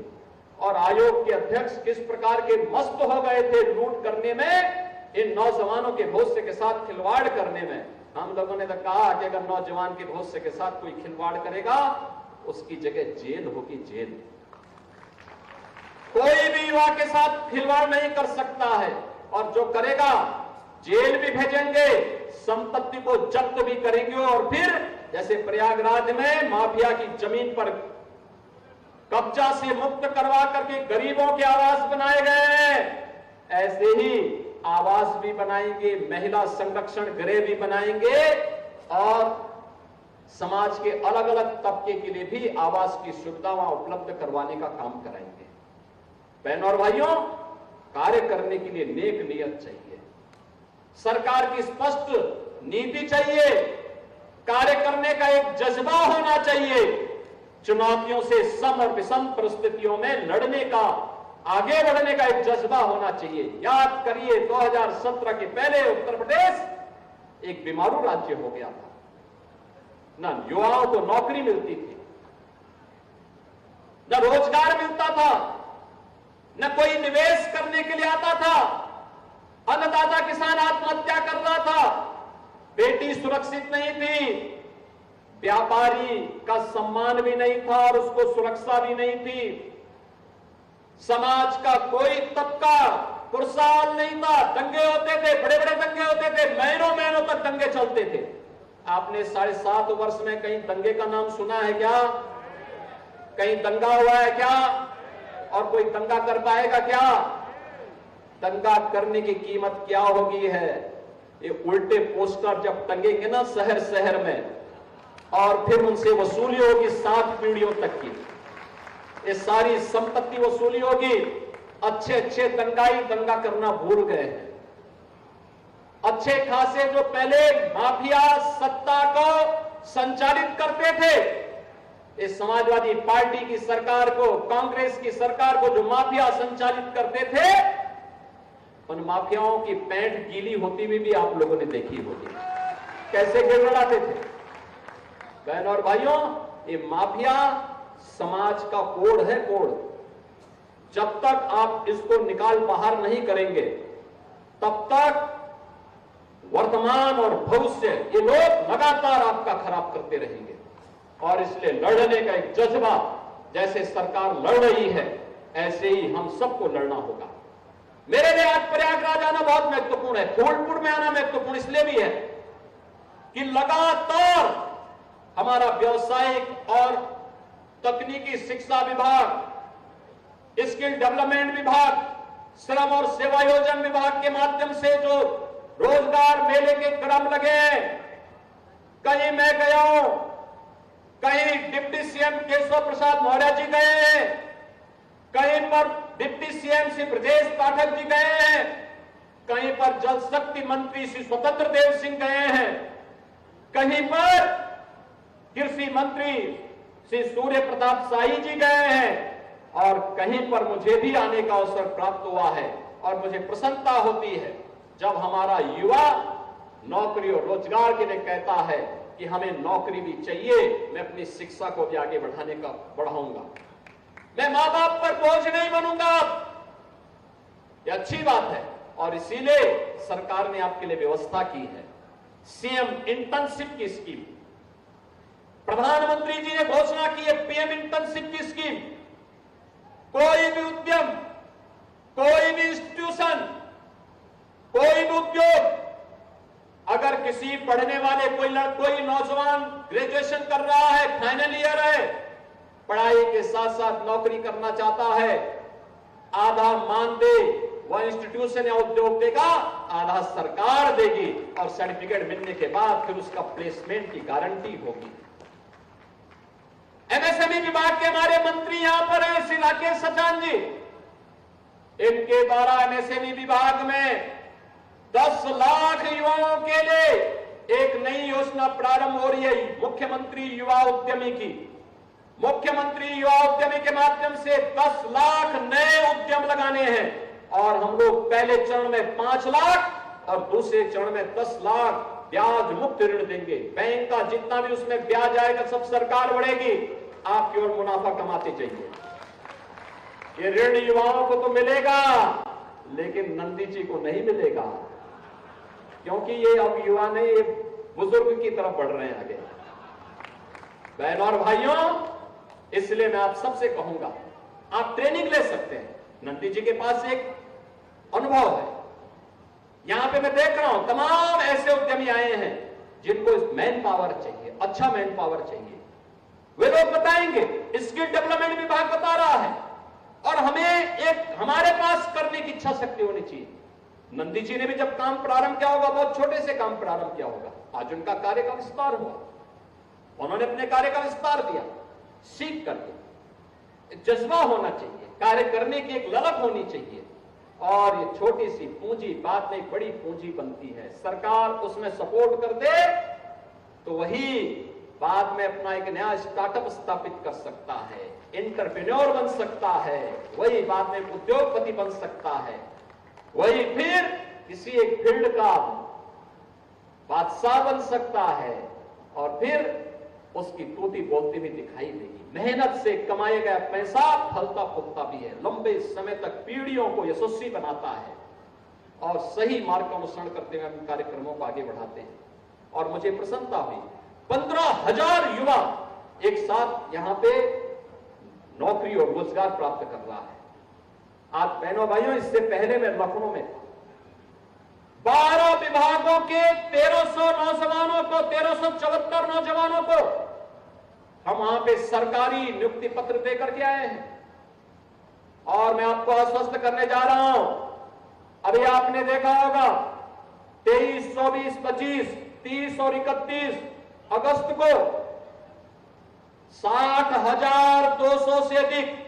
और आयोग के अध्यक्ष किस प्रकार के मस्त हो गए थे लूट करने में, इन नौजवानों के भविष्य के साथ खिलवाड़ करने में। हम लोगों ने तो कहा कि अगर नौजवान के भविष्य के साथ कोई खिलवाड़ करेगा उसकी जगह जेल होगी, जेल। कोई भी युवा के साथ खिलवाड़ नहीं कर सकता है, और जो करेगा जेल भी भेजेंगे, संपत्ति को जब्त भी करेंगे, और फिर जैसे प्रयागराज में माफिया की जमीन पर कब्जा से मुक्त करवा करके गरीबों के आवास बनाए गए हैं, ऐसे ही आवास भी बनाएंगे, महिला संरक्षण गृह भी बनाएंगे, और समाज के अलग अलग तबके के लिए भी आवास की सुविधा वहां उपलब्ध करवाने का काम कराएंगे। बहनों और भाइयों, कार्य करने के लिए नेक नियत चाहिए, सरकार की स्पष्ट नीति चाहिए, कार्य करने का एक जज्बा होना चाहिए, चुनौतियों से सम और विषम परिस्थितियों में लड़ने का, आगे बढ़ने का एक जज्बा होना चाहिए। याद करिए 2017 के पहले उत्तर प्रदेश एक बीमारू राज्य हो गया था, न युवाओं को नौकरी मिलती थी, न रोजगार मिलता था, न कोई निवेश करने के लिए आता था, अन्नदाता किसान आत्महत्या कर रहा था, बेटी सुरक्षित नहीं थी, व्यापारी का सम्मान भी नहीं था और उसको सुरक्षा भी नहीं थी, समाज का कोई तबका खुशहाल नहीं था, दंगे होते थे, बड़े बड़े दंगे होते थे, महीनों महीनों तक दंगे चलते थे। आपने 7.5 वर्ष में कहीं दंगे का नाम सुना है क्या? कहीं दंगा हुआ है क्या? और कोई दंगा कर पाएगा क्या? दंगा करने की कीमत क्या होगी है? ये उल्टे पोस्टर जब टंगेंगे ना शहर शहर में, और फिर उनसे वसूली होगी 7 पीढ़ियों तक की, ये सारी संपत्ति वसूली होगी। अच्छे अच्छे दंगाई दंगा करना भूल गए हैं। अच्छे खासे जो पहले माफिया सत्ता को संचालित करते थे, इस समाजवादी पार्टी की सरकार को, कांग्रेस की सरकार को जो माफिया संचालित करते थे, उन माफियाओं की पैंट गीली होती हुई भी आप लोगों ने देखी होगी, कैसे गिड़गिड़ाते थे। बहनों और भाइयों, ये माफिया समाज का कोड है, कोड। जब तक आप इसको निकाल बाहर नहीं करेंगे, तब तक वर्तमान और भविष्य ये लोग लगातार आपका खराब करते रहेंगे। और इसलिए लड़ने का एक जज्बा, जैसे सरकार लड़ रही है, ऐसे ही हम सबको लड़ना होगा। मेरे लिए आज प्रयागराज आना बहुत महत्वपूर्ण है, फूलपुर में आना महत्वपूर्ण इसलिए भी है कि लगातार हमारा व्यावसायिक और तकनीकी शिक्षा विभाग, स्किल डेवलपमेंट विभाग, श्रम और सेवायोजन विभाग के माध्यम से जो रोजगार मेले के क्रम लगे, कहीं मैं गया हूं, कहीं डिप्टी सीएम केशव प्रसाद मौर्य जी गए हैं, कहीं पर डिप्टी सीएम श्री ब्रजेश पाठक जी गए हैं, कहीं पर जल शक्ति मंत्री श्री स्वतंत्र देव सिंह गए हैं, कहीं पर कृषि मंत्री श्री सूर्य प्रताप शाही जी गए हैं, और कहीं पर मुझे भी आने का अवसर प्राप्त हुआ है। और मुझे प्रसन्नता होती है जब हमारा युवा नौकरी और रोजगार के लिए कहता है कि हमें नौकरी भी चाहिए, मैं अपनी शिक्षा को भी आगे बढ़ाऊंगा, मैं मां बाप पर बोझ नहीं बनूंगा। यह अच्छी बात है, और इसीलिए सरकार ने आपके लिए व्यवस्था की है सीएम इंटर्नशिप की स्कीम। प्रधानमंत्री जी ने घोषणा की है पीएम इंटर्नशिप की स्कीम। कोई भी उद्यम, कोई भी इंस्टीट्यूशन, कोई भी उद्योग, अगर किसी पढ़ने वाले कोई नौजवान ग्रेजुएशन कर रहा है, फाइनल ईयर है, पढ़ाई के साथ साथ नौकरी करना चाहता है, आधा मानदेय वह इंस्टीट्यूशन या उद्योग देगा, आधा सरकार देगी और सर्टिफिकेट मिलने के बाद फिर उसका प्लेसमेंट की गारंटी होगी। एमएसएमई विभाग के हमारे मंत्री यहां पर हैं, इस इलाके सचान जी, इनके द्वारा एमएसएमई विभाग में 10 लाख युवाओं के लिए एक नई योजना प्रारंभ हो रही है, मुख्यमंत्री युवा उद्यमी की। मुख्यमंत्री युवा उद्यमी के माध्यम से 10 लाख नए उद्यम लगाने हैं और हम लोग पहले चरण में 5 लाख और दूसरे चरण में 10 लाख ब्याज मुक्त ऋण देंगे। बैंक का जितना भी उसमें ब्याज आएगा सब सरकार बढ़ेगी, आप केवल मुनाफा कमाते जाइए। ये ऋण युवाओं को तो मिलेगा लेकिन नंदी जी को नहीं मिलेगा, क्योंकि ये अब युवा नहीं, ये बुजुर्ग की तरफ बढ़ रहे हैं आगे। बहनों और भाइयों, इसलिए मैं आप सबसे कहूंगा, आप ट्रेनिंग ले सकते हैं। नंदी जी के पास एक अनुभव है, यहां पे मैं देख रहा हूं तमाम ऐसे उद्यमी आए हैं जिनको मैन पावर चाहिए, अच्छा मैन पावर चाहिए। वे लोग बताएंगे, स्किल डेवलपमेंट विभाग बता रहा है और हमें एक हमारे पास करने की इच्छा शक्ति होनी चाहिए। नंदी जी ने भी जब काम प्रारंभ किया होगा, बहुत छोटे से काम प्रारंभ किया होगा, आज उनका कार्य का विस्तार हुआ, उन्होंने अपने कार्य का विस्तार दिया। सीख करके जज्बा होना चाहिए, कार्य करने की एक ललक होनी चाहिए और ये छोटी सी पूंजी बात नहीं, बड़ी पूंजी बनती है। सरकार उसमें सपोर्ट कर दे तो वही बाद में अपना एक नया स्टार्टअप स्थापित कर सकता है, एंटरप्रेन्योर बन सकता है, वही बाद में उद्योगपति बन सकता है, वही फिर किसी एक फील्ड का बादशाह बन सकता है और फिर उसकी टूटी बोलती भी दिखाई देगी। मेहनत से कमाया गया पैसा फलता फूलता भी है, लंबे समय तक पीढ़ियों को यशस्वी बनाता है और सही मार्ग का अनुसरण करते हुए हम कार्यक्रमों को आगे बढ़ाते हैं। और मुझे प्रसन्नता हुई, 15,000 युवा एक साथ यहां पे नौकरी और रोजगार प्राप्त कर रहा है। आज बहनों भाइयों, इससे पहले मैं लखनऊ में 12 विभागों के 1300 नौजवानों को, 1374 नौजवानों को हम वहां पे सरकारी नियुक्ति पत्र देकर के आए हैं और मैं आपको आश्वस्त करने जा रहा हूं, अभी आपने देखा होगा 23, 24, 25, 30 और 31 अगस्त को 60,200 से अधिक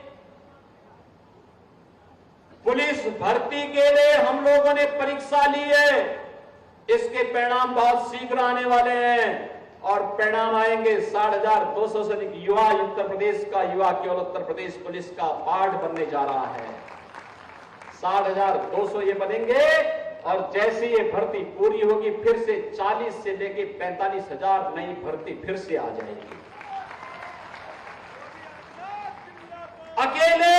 पुलिस भर्ती के लिए हम लोगों ने परीक्षा ली है। इसके परिणाम बहुत शीघ्र आने वाले हैं और परिणाम आएंगे। 60,200 से अधिक युवा, उत्तर प्रदेश का युवा केवल उत्तर प्रदेश पुलिस का पार्ट बनने जा रहा है। 60,200 ये बनेंगे और जैसे ये भर्ती पूरी होगी फिर से 40 से लेके 45,000 नई भर्ती फिर से आ जाएगी। अकेले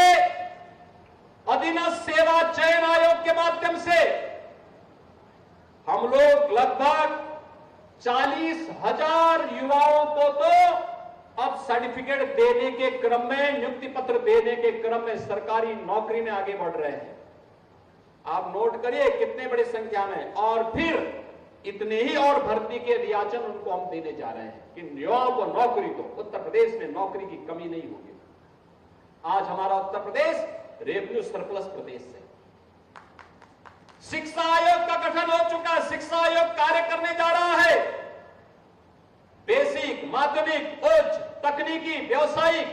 अधीनस्थ सेवा चयन आयोग के माध्यम से हम लोग लगभग 40,000 युवाओं को तो अब सर्टिफिकेट देने के क्रम में, नियुक्ति पत्र देने के क्रम में सरकारी नौकरी में आगे बढ़ रहे हैं। आप नोट करिए कितने बड़ी संख्या में, और फिर इतने ही और भर्ती के रियाचन उनको हम देने जा रहे हैं कि युवाओं को नौकरी दो। उत्तर प्रदेश में नौकरी की कमी नहीं होगी। आज हमारा उत्तर प्रदेश रेवेन्यू सरप्लस प्रदेश है। शिक्षा आयोग का गठन हो चुका है, शिक्षा आयोग कार्य करने जा रहा है। बेसिक, माध्यमिक, उच्च, तकनीकी, व्यावसायिक,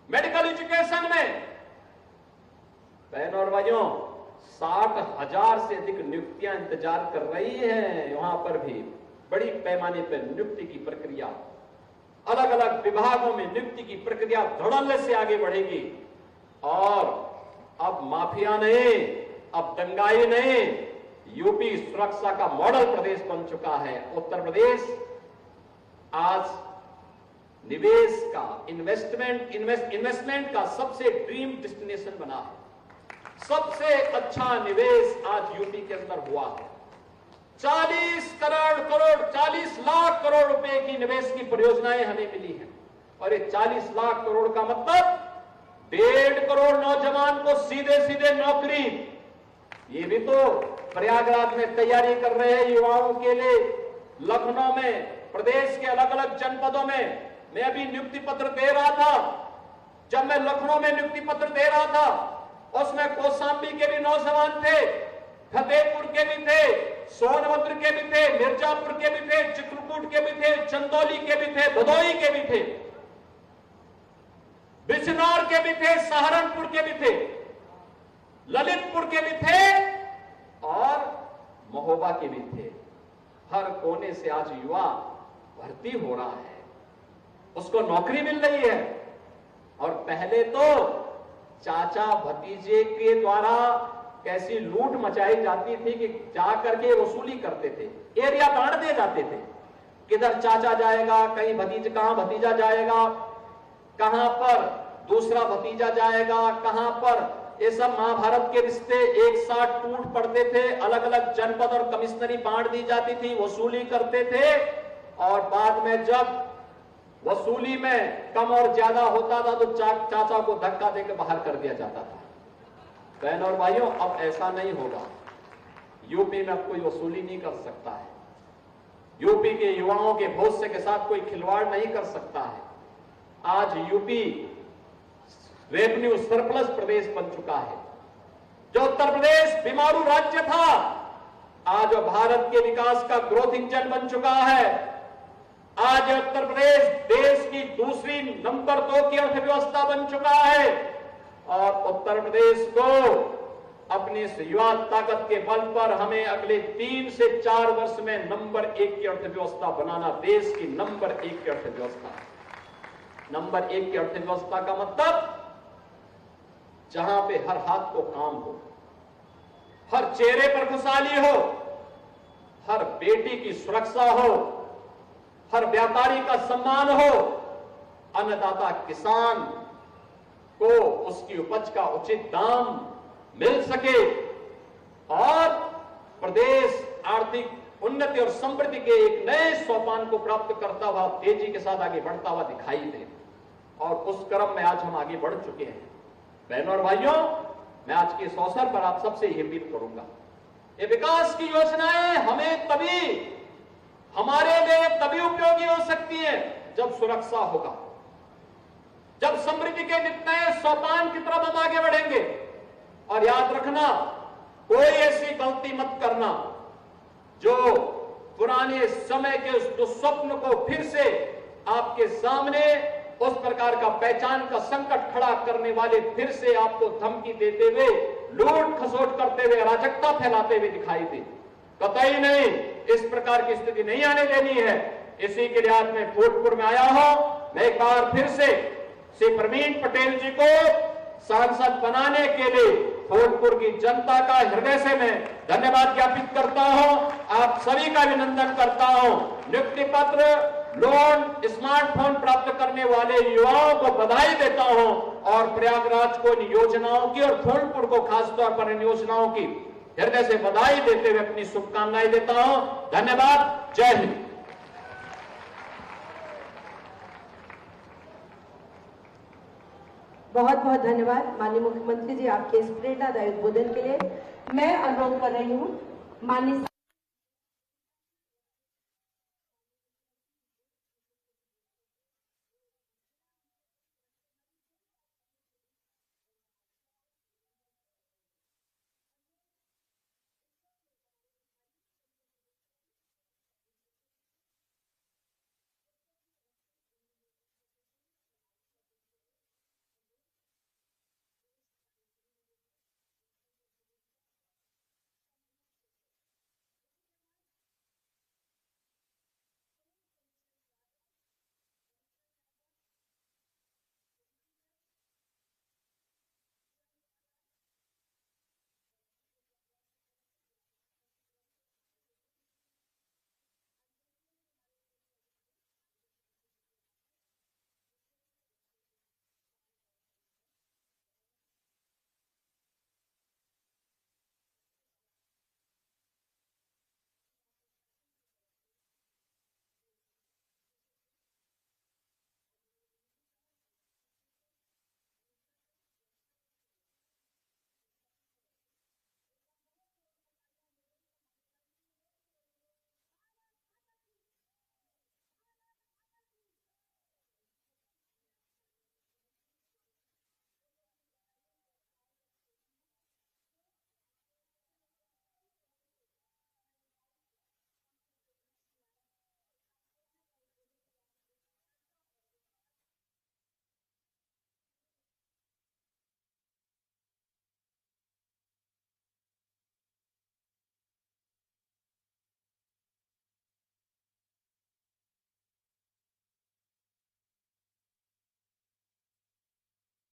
मेडिकल एजुकेशन में बहनों और भाइयों 60,000 से अधिक नियुक्तियां इंतजार कर रही हैं। वहां पर भी बड़ी पैमाने पर नियुक्ति की प्रक्रिया, अलग अलग विभागों में नियुक्ति की प्रक्रिया धड़ल्ले से आगे बढ़ेगी और अब माफिया नहीं, अब दंगाई नहीं, यूपी सुरक्षा का मॉडल प्रदेश बन चुका है। उत्तर प्रदेश आज निवेश का, इन्वेस्टमेंट का सबसे ड्रीम डेस्टिनेशन बना है। सबसे अच्छा निवेश आज यूपी के अंदर हुआ है। 40 लाख करोड़ रुपए की निवेश की परियोजनाएं हमें मिली हैं और ये 40 लाख करोड़ का मतलब 1.5 करोड़ नौजवान को सीधे सीधे नौकरी। ये भी तो प्रयागराज में तैयारी कर रहे हैं युवाओं के लिए। लखनऊ में, प्रदेश के अलग अलग जनपदों में मैं अभी नियुक्ति पत्र दे रहा था, जब मैं लखनऊ में नियुक्ति पत्र दे रहा था, उसमें कौशाम्बी के भी नौजवान थे, फतेहपुर के भी थे, सोनभद्र के भी थे, मिर्जापुर के भी थे, चित्रकूट के भी थे, चंदौली के भी थे, भदोही के भी थे, बिजनौर के भी थे, सहारनपुर के भी थे, ललितपुर के भी थे और महोबा के भी थे। हर कोने से आज युवा भर्ती हो रहा है, उसको नौकरी मिल रही है। और पहले तो चाचा भतीजे के द्वारा कैसी लूट मचाई जाती थी कि जाकर के वसूली करते थे, एरिया बांट दिए जाते थे, किधर चाचा जाएगा, कहीं भतीजा, कहां भतीजा जाएगा, कहां पर दूसरा भतीजा जाएगा, कहां पर, ये सब महाभारत के रिश्ते एक साथ टूट पड़ते थे। अलग अलग जनपद और कमिश्नरी बांट दी जाती थी, वसूली करते थे और बाद में जब वसूली में कम और ज्यादा होता था तो चाचा को धक्का देकर बाहर कर दिया जाता था। बहन और भाइयों, अब ऐसा नहीं होगा। यूपी में अब कोई वसूली नहीं कर सकता है, यूपी के युवाओं के भविष्य के साथ कोई खिलवाड़ नहीं कर सकता है। आज यूपी रेवेन्यू सरप्लस प्रदेश बन चुका है। जो उत्तर प्रदेश बीमारू राज्य था, आज भारत के विकास का ग्रोथ इंजन बन चुका है। आज उत्तर प्रदेश देश की दूसरी नंबर 2 की अर्थव्यवस्था बन चुका है और उत्तर प्रदेश को अपनी युवा ताकत के बल पर हमें अगले 3 से 4 वर्ष में नंबर 1 की अर्थव्यवस्था बनाना, देश की नंबर 1 की अर्थव्यवस्था। नंबर 1 की अर्थव्यवस्था का मतलब जहां पे हर हाथ को काम हो, हर चेहरे पर खुशहाली हो, हर बेटी की सुरक्षा हो, हर व्यापारी का सम्मान हो, अन्नदाता किसान को उसकी उपज का उचित दाम मिल सके और प्रदेश आर्थिक उन्नति और समृद्धि के एक नए सोपान को प्राप्त करता हुआ तेजी के साथ आगे बढ़ता हुआ दिखाई दे। और उस क्रम में आज हम आगे बढ़ चुके हैं। बहनों और भाइयों, मैं आज के इस अवसर पर आप सबसे यह अपील करूंगा, ये विकास की योजनाएं हमें तभी, हमारे लिए तभी उपयोगी हो सकती है जब सुरक्षा होगा, जब समृद्धि के नए सोपान की तरफ हम आगे बढ़ेंगे। और याद रखना, कोई ऐसी गलती मत करना जो पुराने समय के उस दुस्वप्न को फिर से आपके सामने उस प्रकार का पहचान का संकट खड़ा करने वाले फिर से आपको धमकी देते हुए, लूट खसोट करते हुए, अराजकता फैलाते हुए दिखाई दे। कतई नहीं, इस प्रकार की स्थिति नहीं आने देनी है। इसी के लिए आज मैं फूलपुर में आया हूं। मैं एक बार फिर से श्री प्रवीण पटेल जी को सांसद बनाने के लिए फूलपुर की जनता का हृदय से मैं धन्यवाद ज्ञापित करता हूं, आप सभी का अभिनंदन करता हूं। नियुक्ति पत्र, लोन, स्मार्टफोन प्राप्त करने वाले युवाओं को बधाई देता हूं और प्रयागराज को इन योजनाओं की और फूलपुर को खासतौर पर इन योजनाओं की हृदय से बधाई देते हुए अपनी शुभकामनाएं देता हूं। धन्यवाद। जय हिंद। बहुत बहुत धन्यवाद माननीय मुख्यमंत्री जी आपके इस प्रेरणादायी उद्बोधन के लिए। मैं अनुरोध कर रही हूं माननीय